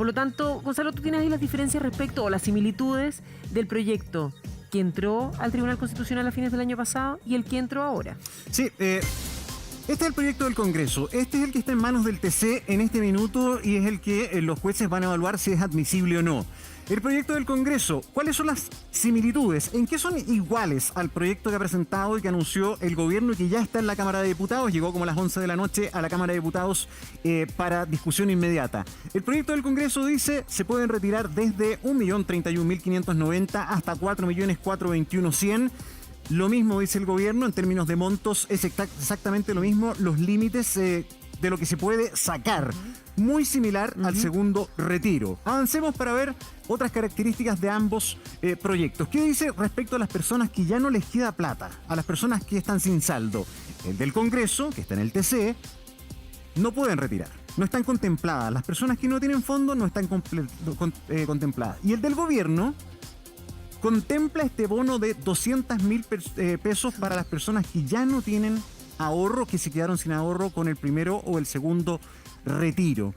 lo tanto, Gonzalo, ¿tú tienes ahí las diferencias respecto o las similitudes del proyecto que entró al Tribunal Constitucional a fines del año pasado y el que entró ahora? Sí, este es el proyecto del Congreso. Este es el que está en manos del TC en este minuto y es el que los jueces van a evaluar si es admisible o no. El proyecto del Congreso, ¿cuáles son las similitudes? ¿En qué son iguales al proyecto que ha presentado y que anunció el gobierno y que ya está en la Cámara de Diputados? Llegó como a las 11 de la noche a la Cámara de Diputados para discusión inmediata. El proyecto del Congreso dice se pueden retirar desde 1.031.590 hasta 4.421.100. Lo mismo dice el gobierno en términos de montos, es exactamente lo mismo, los límites de lo que se puede sacar. Muy similar al segundo retiro. Avancemos para ver otras características de ambos proyectos. ¿Qué dice respecto a las personas que ya no les queda plata? A las personas que están sin saldo. El del Congreso, que está en el TC, no pueden retirar. No están contempladas. Las personas que no tienen fondo no están contempladas. Y el del gobierno contempla este bono de 200.000 pesos para las personas que ya no tienen ahorro, que se quedaron sin ahorro con el primero o el segundo retiro.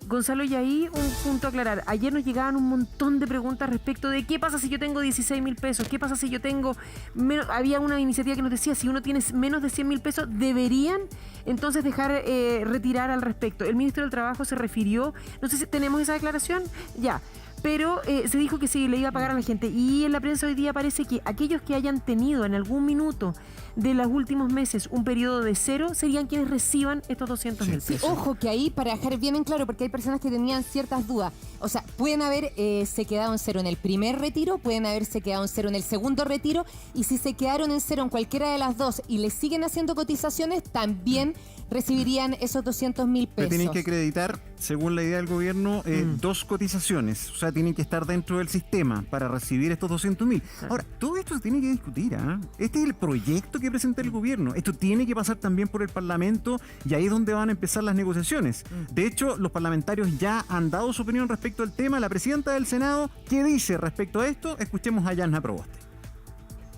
Gonzalo, y ahí un punto a aclarar. Ayer nos llegaban un montón de preguntas respecto de qué pasa si yo tengo 16.000 pesos, qué pasa si yo tengo menos. Había una iniciativa que nos decía si uno tiene menos de 100.000 pesos, deberían entonces dejar retirar al respecto. El ministro del Trabajo se refirió, no sé si tenemos esa declaración, ya. Pero se dijo que sí, le iba a pagar a la gente. Y en la prensa hoy día parece que aquellos que hayan tenido en algún minuto de los últimos meses un periodo de cero serían quienes reciban estos 200.000 pesos. Sí, ojo, que ahí, para dejar bien en claro, porque hay personas que tenían ciertas dudas. O sea, pueden haberse quedado en cero en el primer retiro, pueden haberse quedado en cero en el segundo retiro, y si se quedaron en cero en cualquiera de las dos y les siguen haciendo cotizaciones, también recibirían esos 200.000 pesos. Pero tienen que acreditar, según la idea del gobierno, 2 cotizaciones. O sea, tienen que estar dentro del sistema para recibir estos 200.000. Ahora, todo esto se tiene que discutir, ¿eh? Este es el proyecto que presenta el gobierno. Esto tiene que pasar también por el Parlamento y ahí es donde van a empezar las negociaciones. De hecho, los parlamentarios ya han dado su opinión respecto al tema. La presidenta del Senado, ¿qué dice respecto a esto? Escuchemos a Yasna Proboste.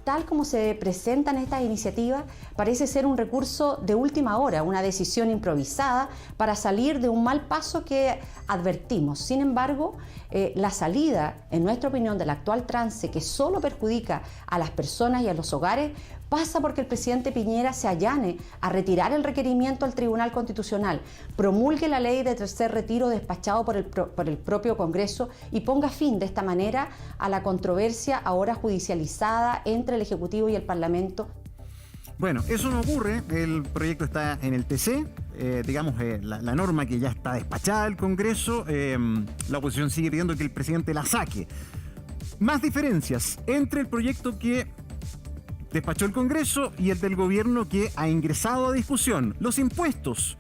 Tal como se presentan estas iniciativas, parece ser un recurso de última hora, una decisión improvisada para salir de un mal paso que advertimos. Sin embargo, la salida, en nuestra opinión, del actual trance que solo perjudica a las personas y a los hogares, pasa porque el presidente Piñera se allane a retirar el requerimiento al Tribunal Constitucional, promulgue la ley de tercer retiro despachado por el propio Congreso y ponga fin de esta manera a la controversia ahora judicializada entre el Ejecutivo y el Parlamento. Bueno, eso no ocurre, el proyecto está en el TC, la norma que ya está despachada del Congreso, la oposición sigue pidiendo que el presidente la saque. Más diferencias entre el proyecto que despachó el Congreso y el del gobierno que ha ingresado a discusión. Los impuestos.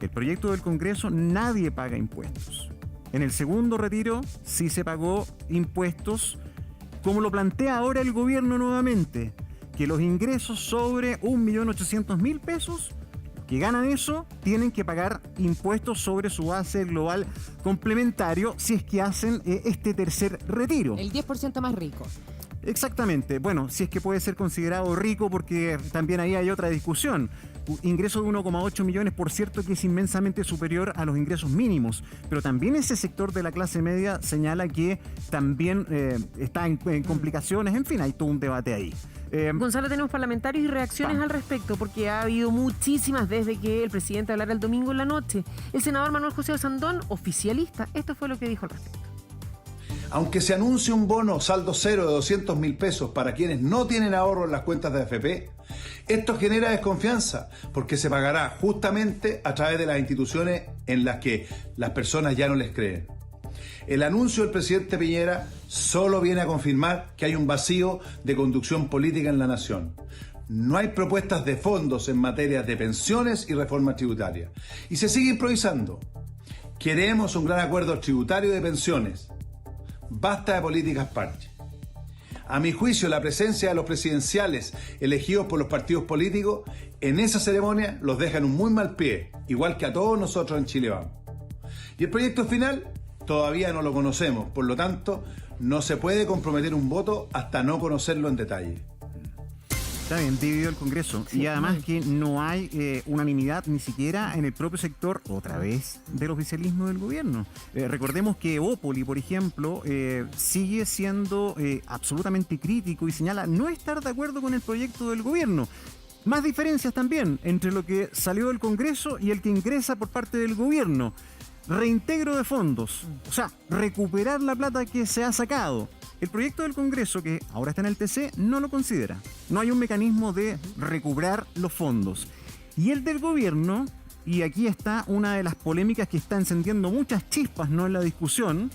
El proyecto del Congreso, nadie paga impuestos. En el segundo retiro sí se pagó impuestos, como lo plantea ahora el gobierno nuevamente, que los ingresos sobre 1.800.000 pesos, que ganan eso, tienen que pagar impuestos sobre su base global complementario si es que hacen este tercer retiro. El 10% más rico. Exactamente. Bueno, si es que puede ser considerado rico, porque también ahí hay otra discusión. Ingreso de 1,8 millones, por cierto, que es inmensamente superior a los ingresos mínimos. Pero también ese sector de la clase media señala que también está en complicaciones. En fin, hay todo un debate ahí. Gonzalo, tenemos parlamentarios y reacciones al respecto, porque ha habido muchísimas desde que el presidente hablara el domingo en la noche. El senador Manuel José Osandón, oficialista, esto fue lo que dijo al respecto. Aunque se anuncie un bono saldo cero de 200.000 pesos para quienes no tienen ahorro en las cuentas de AFP, esto genera desconfianza porque se pagará justamente a través de las instituciones en las que las personas ya no les creen. El anuncio del presidente Piñera solo viene a confirmar que hay un vacío de conducción política en la nación. No hay propuestas de fondos en materia de pensiones y reforma tributaria. Y se sigue improvisando. Queremos un gran acuerdo tributario de pensiones. Basta de políticas parche. A mi juicio, la presencia de los presidenciales elegidos por los partidos políticos en esa ceremonia los deja en un muy mal pie, igual que a todos nosotros en Chile Vamos. Y el proyecto final todavía no lo conocemos, por lo tanto, no se puede comprometer un voto hasta no conocerlo en detalle. Está bien, dividido el Congreso. Sí, y además que no hay unanimidad ni siquiera en el propio sector, otra vez, del oficialismo del gobierno. Recordemos que Opoli, por ejemplo, sigue siendo absolutamente crítico y señala no estar de acuerdo con el proyecto del gobierno. Más diferencias también entre lo que salió del Congreso y el que ingresa por parte del gobierno. Reintegro de fondos, o sea, recuperar la plata que se ha sacado. El proyecto del Congreso, que ahora está en el TC, no lo considera. No hay un mecanismo de recuperar los fondos. Y el del gobierno, y aquí está una de las polémicas que está encendiendo muchas chispas, ¿no?, en la discusión,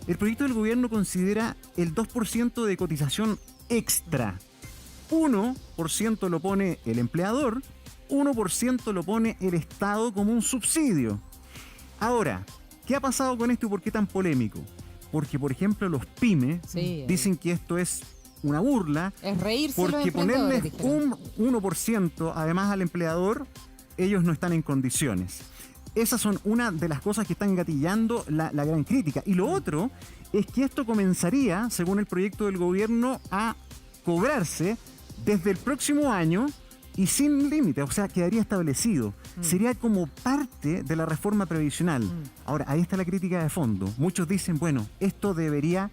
el proyecto del gobierno considera el 2% de cotización extra. 1% lo pone el empleador, 1% lo pone el Estado como un subsidio. Ahora, ¿qué ha pasado con esto y por qué tan polémico? Porque, por ejemplo, los pymes dicen que esto es una burla, Es reírse los porque emprendedores, ponerles dijeron. un 1% además al empleador, ellos no están en condiciones. Esas son una de las cosas que están gatillando la gran crítica. Y lo otro es que esto comenzaría, según el proyecto del gobierno, a cobrarse desde el próximo año y sin límite, o sea, quedaría establecido. Sería como parte de la reforma previsional. Ahora, ahí está la crítica de fondo. Muchos dicen, bueno, esto debería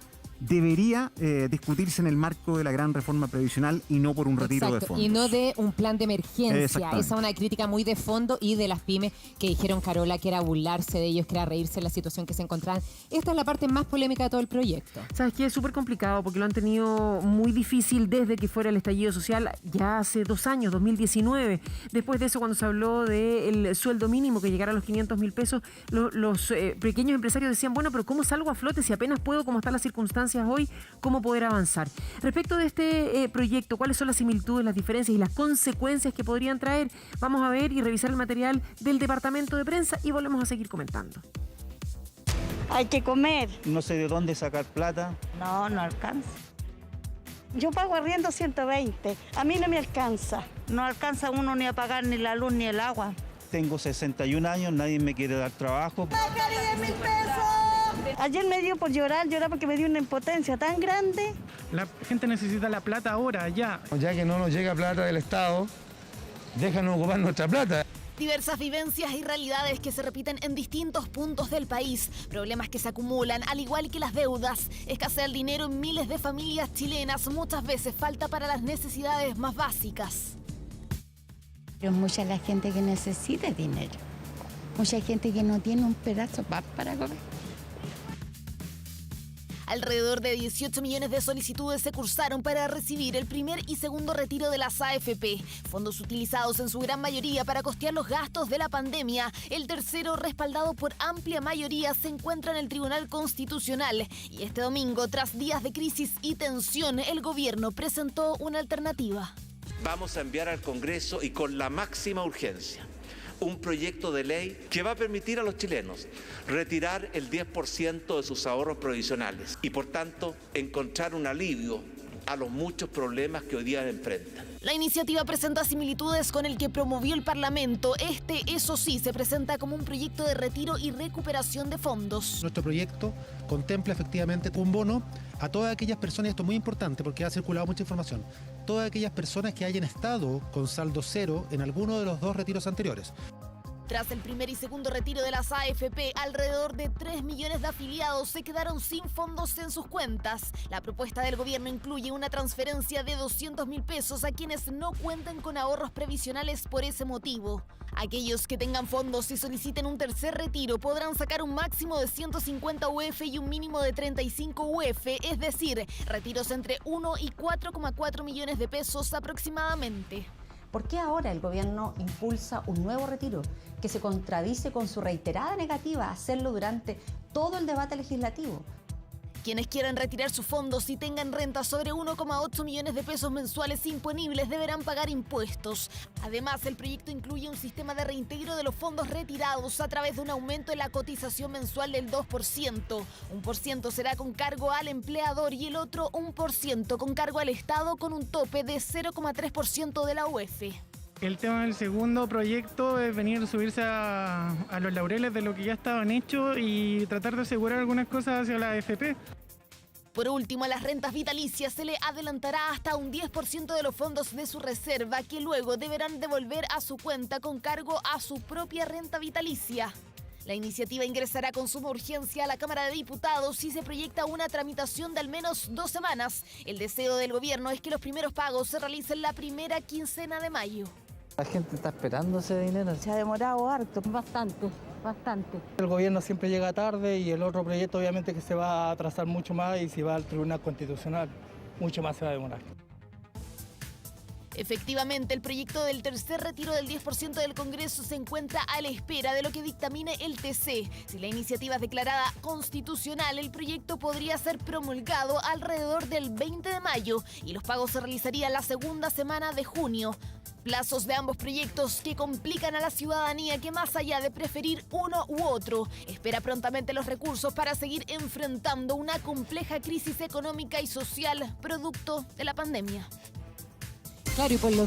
discutirse en el marco de la gran reforma previsional y no por un retiro de fondos. Y no de un plan de emergencia. Exactamente. Esa es una crítica muy de fondo y de las pymes que dijeron, Carola, que era burlarse de ellos, que era reírse de la situación que se encontraban. Esta es la parte más polémica de todo el proyecto. ¿Sabes qué? Es súper complicado porque lo han tenido muy difícil desde que fuera el estallido social ya hace 2 años, 2019. Después de eso, cuando se habló del sueldo mínimo que llegara a los 500.000 pesos, los pequeños empresarios decían, bueno, pero ¿cómo salgo a flote si apenas puedo, cómo están las circunstancias hoy, cómo poder avanzar? Respecto de este proyecto, ¿cuáles son las similitudes, las diferencias y las consecuencias que podrían traer? Vamos a ver y revisar el material del departamento de prensa y volvemos a seguir comentando. Hay que comer. No sé de dónde sacar plata. No, no alcanza. Yo pago arriendo 120. A mí no me alcanza. No alcanza uno ni a pagar ni la luz ni el agua. Tengo 61 años, nadie me quiere dar trabajo. Ayer me dio por llorar porque me dio una impotencia tan grande. La gente necesita la plata ahora, ya. Ya que no nos llega plata del Estado, déjanos ocupar nuestra plata. Diversas vivencias y realidades que se repiten en distintos puntos del país. Problemas que se acumulan, al igual que las deudas. Escasea el dinero en miles de familias chilenas. Muchas veces falta para las necesidades más básicas. Pero es mucha la gente que necesita dinero. Mucha gente que no tiene un pedazo para comer. Alrededor de 18 millones de solicitudes se cursaron para recibir el primer y segundo retiro de las AFP, fondos utilizados en su gran mayoría para costear los gastos de la pandemia. El tercero, respaldado por amplia mayoría, se encuentra en el Tribunal Constitucional. Y este domingo, tras días de crisis y tensión, el gobierno presentó una alternativa. Vamos a enviar al Congreso y con la máxima urgencia un proyecto de ley que va a permitir a los chilenos retirar el 10% de sus ahorros provisionales y, por tanto, encontrar un alivio a los muchos problemas que hoy día enfrentan. La iniciativa presenta similitudes con el que promovió el Parlamento. Eso sí, se presenta como un proyecto de retiro y recuperación de fondos. Nuestro proyecto contempla efectivamente un bono a todas aquellas personas, y esto es muy importante porque ha circulado mucha información, todas aquellas personas que hayan estado con saldo cero en alguno de los 2 retiros anteriores. Tras el primer y segundo retiro de las AFP, alrededor de 3 millones de afiliados se quedaron sin fondos en sus cuentas. La propuesta del gobierno incluye una transferencia de 200.000 pesos a quienes no cuenten con ahorros previsionales por ese motivo. Aquellos que tengan fondos y soliciten un tercer retiro podrán sacar un máximo de 150 UF y un mínimo de 35 UF, es decir, retiros entre 1 y 4,4 millones de pesos aproximadamente. ¿Por qué ahora el gobierno impulsa un nuevo retiro que se contradice con su reiterada negativa a hacerlo durante todo el debate legislativo? Quienes quieran retirar sus fondos y tengan rentas sobre 1,8 millones de pesos mensuales imponibles deberán pagar impuestos. Además, el proyecto incluye un sistema de reintegro de los fondos retirados a través de un aumento en la cotización mensual del 2%. 1% será con cargo al empleador y el otro 1% con cargo al Estado, con un tope de 0,3% de la UF. El tema del segundo proyecto es venir a subirse a los laureles de lo que ya estaban hechos y tratar de asegurar algunas cosas hacia la AFP. Por último, a las rentas vitalicias se le adelantará hasta un 10% de los fondos de su reserva, que luego deberán devolver a su cuenta con cargo a su propia renta vitalicia. La iniciativa ingresará con suma urgencia a la Cámara de Diputados y se proyecta una tramitación de al menos 2 semanas. El deseo del gobierno es que los primeros pagos se realicen la primera quincena de mayo. La gente está esperando ese dinero. Se ha demorado harto. Bastante. El gobierno siempre llega tarde y el otro proyecto obviamente que se va a atrasar mucho más, y si va al Tribunal Constitucional mucho más se va a demorar. Efectivamente, el proyecto del tercer retiro del 10% del Congreso se encuentra a la espera de lo que dictamine el TC. Si la iniciativa es declarada constitucional, el proyecto podría ser promulgado alrededor del 20 de mayo y los pagos se realizarían la segunda semana de junio. Plazos de ambos proyectos que complican a la ciudadanía, que más allá de preferir uno u otro, espera prontamente los recursos para seguir enfrentando una compleja crisis económica y social producto de la pandemia. Claro, y por lo